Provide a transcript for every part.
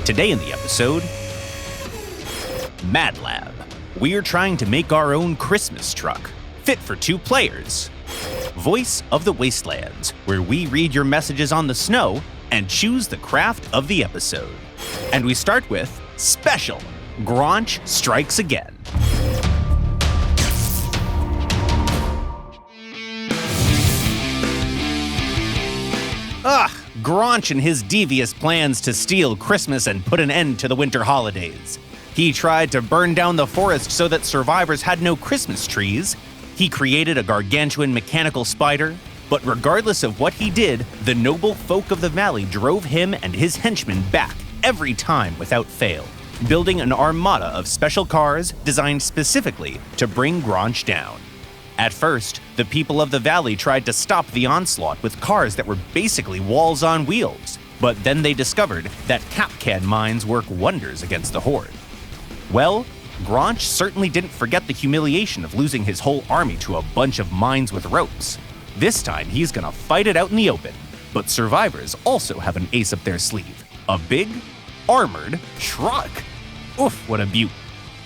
Today in the episode, Mad Lab. We're trying to make our own Christmas truck, fit for 2 players. Voice of the Wastelands, where we read your messages on the snow and choose the craft of the episode. And we start with Special, Gronch Strikes Again. Gronch and his devious plans to steal Christmas and put an end to the winter holidays. He tried to burn down the forest so that survivors had no Christmas trees. He created a gargantuan mechanical spider. But regardless of what he did, the noble folk of the valley drove him and his henchmen back every time without fail, building an armada of special cars designed specifically to bring Gronch down. At first, the people of the valley tried to stop the onslaught with cars that were basically walls on wheels, but then they discovered that cap can mines work wonders against the horde. Well, Gronch certainly didn't forget the humiliation of losing his whole army to a bunch of mines with ropes. This time, he's gonna fight it out in the open, but survivors also have an ace up their sleeve: a big, armored truck. Oof, what a beaut.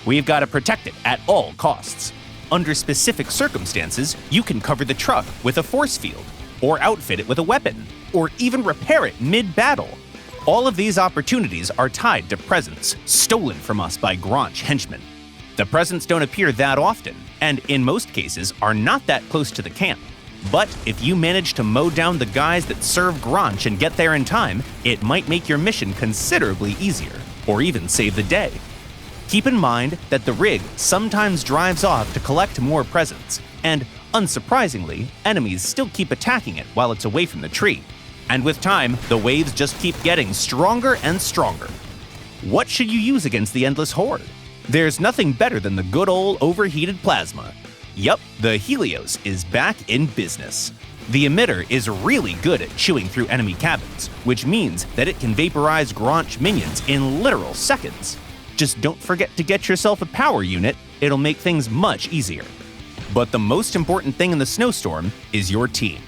We've gotta protect it at all costs. Under specific circumstances, you can cover the truck with a force field, or outfit it with a weapon, or even repair it mid-battle. All of these opportunities are tied to presents stolen from us by Gronch henchmen. The presents don't appear that often, and in most cases are not that close to the camp. But if you manage to mow down the guys that serve Gronch and get there in time, it might make your mission considerably easier, or even save the day. Keep in mind that the rig sometimes drives off to collect more presents, and unsurprisingly, enemies still keep attacking it while it's away from the tree. And with time, the waves just keep getting stronger and stronger. What should you use against the endless horde? There's nothing better than the good old overheated plasma. Yup, the Helios is back in business. The emitter is really good at chewing through enemy cabins, which means that it can vaporize Gronch minions in literal seconds. Just don't forget to get yourself a power unit, it'll make things much easier. But the most important thing in the snowstorm is your team.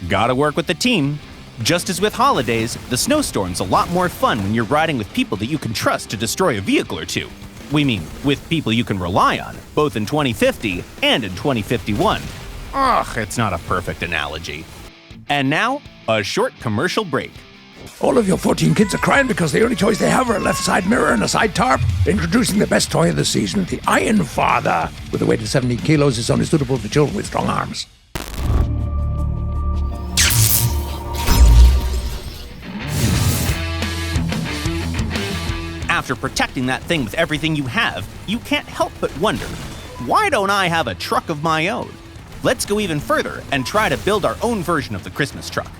Gotta work with the team. Just as with holidays, the snowstorm's a lot more fun when you're riding with people that you can trust to destroy a vehicle or two. We mean, with people you can rely on, both in 2050 and in 2051. It's not a perfect analogy. And now, a short commercial break. All of your 14 kids are crying because the only toys they have are a left side mirror and a side tarp. Introducing the best toy of the season, the Iron Father. With a weight of 17 kilos, it's only suitable for children with strong arms. After protecting that thing with everything you have, you can't help but wonder, why don't I have a truck of my own? Let's go even further and try to build our own version of the Christmas truck.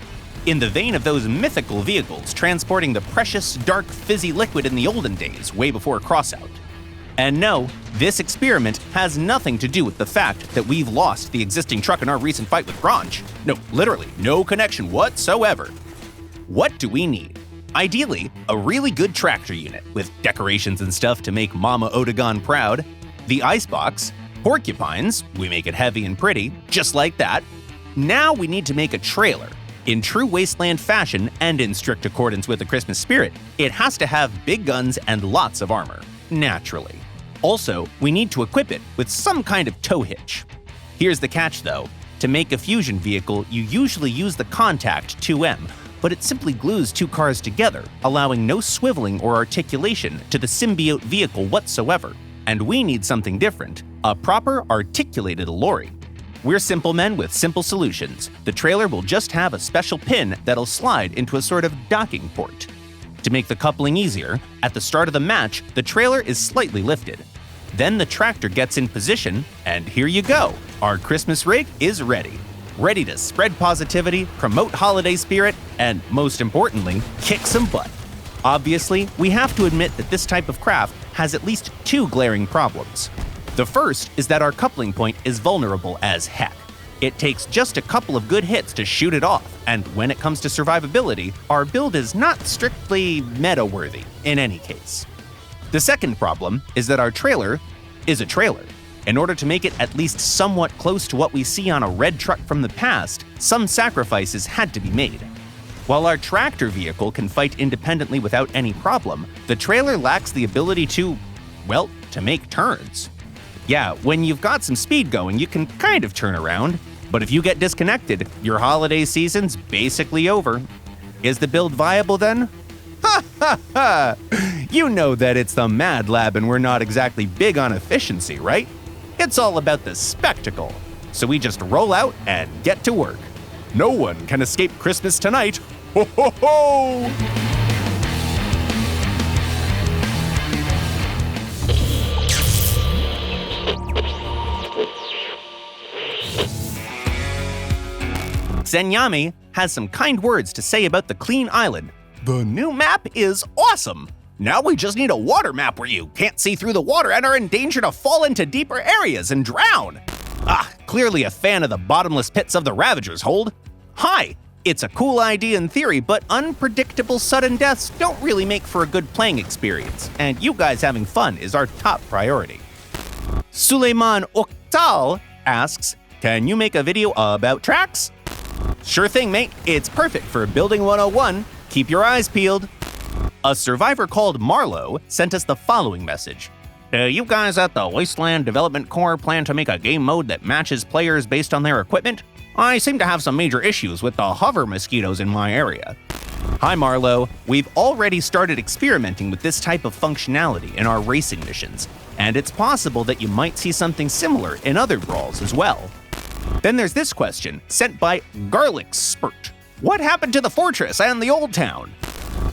In the vein of those mythical vehicles transporting the precious, dark, fizzy liquid in the olden days, way before Crossout. And no, this experiment has nothing to do with the fact that we've lost the existing truck in our recent fight with Gronch. No, literally, no connection whatsoever. What do we need? Ideally, a really good tractor unit with decorations and stuff to make Mama Odegon proud, the icebox, porcupines, we make it heavy and pretty, just like that. Now we need to make a trailer. In true Wasteland fashion and in strict accordance with the Christmas spirit, it has to have big guns and lots of armor, naturally. Also, we need to equip it with some kind of tow hitch. Here's the catch though, to make a fusion vehicle, you usually use the Contact 2M, but it simply glues 2 cars together, allowing no swiveling or articulation to the symbiote vehicle whatsoever. And we need something different, a proper articulated lorry. We're simple men with simple solutions. The trailer will just have a special pin that'll slide into a sort of docking port. To make the coupling easier, at the start of the match, the trailer is slightly lifted. Then the tractor gets in position, and here you go. Our Christmas rig is ready. Ready to spread positivity, promote holiday spirit, and most importantly, kick some butt. Obviously, we have to admit that this type of craft has at least 2 glaring problems. The first is that our coupling point is vulnerable as heck. It takes just a couple of good hits to shoot it off, and when it comes to survivability, our build is not strictly meta-worthy in any case. The second problem is that our trailer is a trailer. In order to make it at least somewhat close to what we see on a red truck from the past, some sacrifices had to be made. While our tractor vehicle can fight independently without any problem, the trailer lacks the ability to make turns. Yeah, when you've got some speed going, you can kind of turn around, but if you get disconnected, your holiday season's basically over. Is the build viable then? Ha ha ha! You know that it's the Mad Lab and we're not exactly big on efficiency, right? It's all about the spectacle. So we just roll out and get to work. No one can escape Christmas tonight. Ho ho ho! Zenyami has some kind words to say about the clean island. The new map is awesome! Now we just need a water map where you can't see through the water and are in danger to fall into deeper areas and drown. Clearly a fan of the bottomless pits of the Ravagers hold. Hi! It's a cool idea in theory, but unpredictable sudden deaths don't really make for a good playing experience, and you guys having fun is our top priority. Suleiman Oktal asks, can you make a video about tracks? Sure thing, mate. It's perfect for Building 101. Keep your eyes peeled. A survivor called Marlowe sent us the following message. Do you guys at the Wasteland Development Corps plan to make a game mode that matches players based on their equipment? I seem to have some major issues with the hover mosquitoes in my area. Hi Marlowe, we've already started experimenting with this type of functionality in our racing missions, and it's possible that you might see something similar in other brawls as well. Then there's this question, sent by Garlic Spurt. What happened to the fortress and the old town?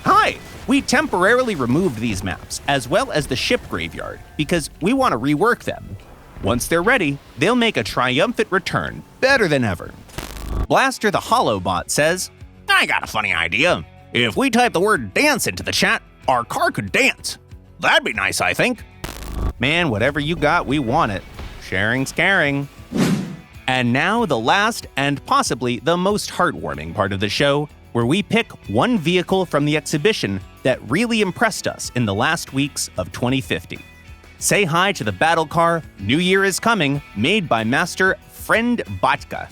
Hi! We temporarily removed these maps, as well as the ship graveyard, because we want to rework them. Once they're ready, they'll make a triumphant return, better than ever. Blaster the Hollowbot says, I got a funny idea. If we type the word dance into the chat, our car could dance. That'd be nice, I think. Man, whatever you got, we want it. Sharing's caring. And now the last and possibly the most heartwarming part of the show, where we pick one vehicle from the exhibition that really impressed us in the last weeks of 2050. Say hi to the battle car New Year is Coming, made by Master Friend Batka.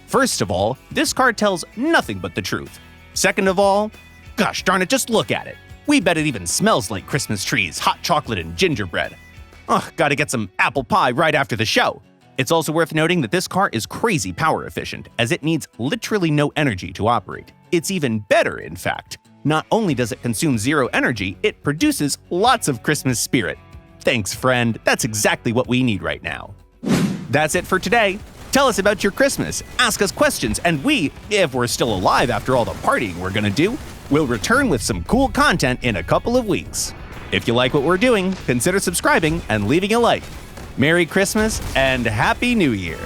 First of all, this car tells nothing but the truth. Second of all, gosh darn it, just look at it. We bet it even smells like Christmas trees, hot chocolate, and gingerbread. Gotta get some apple pie right after the show. It's also worth noting that this car is crazy power efficient, as it needs literally no energy to operate. It's even better, in fact. Not only does it consume zero energy, it produces lots of Christmas spirit. Thanks, friend. That's exactly what we need right now. That's it for today. Tell us about your Christmas, ask us questions, and we, if we're still alive after all the partying we're gonna do, will return with some cool content in a couple of weeks. If you like what we're doing, consider subscribing and leaving a like. Merry Christmas and Happy New Year!